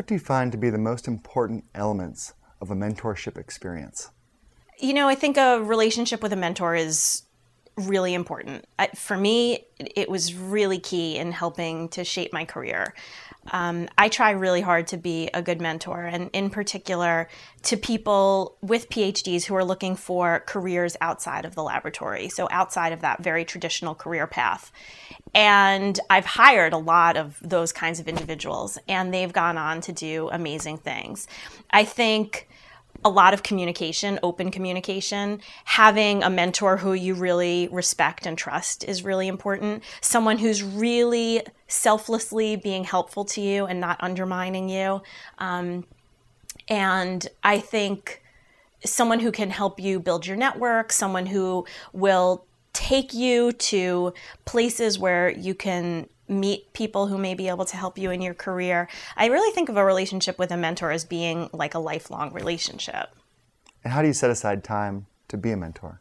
What do you find to be the most important elements of a mentorship experience? I think a relationship with a mentor is really important. For me, it was really key in helping to shape my career. I try really hard to be a good mentor, and in particular to people with PhDs who are looking for careers outside of the laboratory, so outside of that very traditional career path. And I've hired a lot of those kinds of individuals, and they've gone on to do amazing things. I think a lot of communication, open communication, having a mentor who you really respect and trust is really important. Someone who's really selflessly being helpful to you and not undermining you. And I think someone who can help you build your network, someone who will take you to places where you can meet people who may be able to help you in your career. I really think of a relationship with a mentor as being like a lifelong relationship. And how do you set aside time to be a mentor?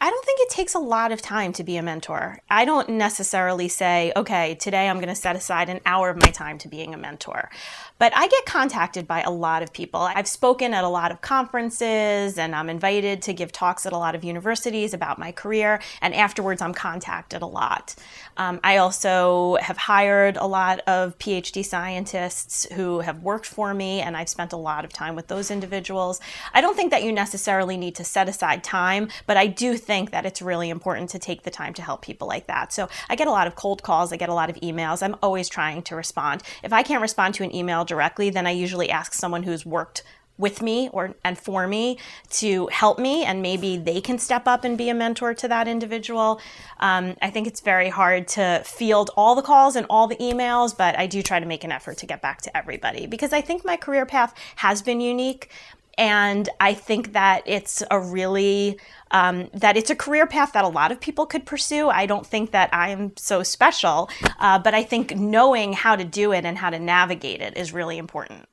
I don't think it takes a lot of time to be a mentor. I don't necessarily say, okay, today I'm going to set aside an hour of my time to being a mentor. But I get contacted by a lot of people. I've spoken at a lot of conferences, and I'm invited to give talks at a lot of universities about my career, and afterwards I'm contacted a lot. I also have hired a lot of PhD scientists who have worked for me, and I've spent a lot of time with those individuals. I don't think that you necessarily need to set aside time, but I do think that it's really important to take the time to help people like that. So I get a lot of cold calls, I get a lot of emails. I'm always trying to respond. If I can't respond to an email directly, then I usually ask someone who's worked with me and for me to help me, and maybe they can step up and be a mentor to that individual. I think it's very hard to field all the calls and all the emails, but I do try to make an effort to get back to everybody because I think my career path has been unique. And I think that it's a really, it's a career path that a lot of people could pursue. I don't think that I'm so special, but I think knowing how to do it and how to navigate it is really important.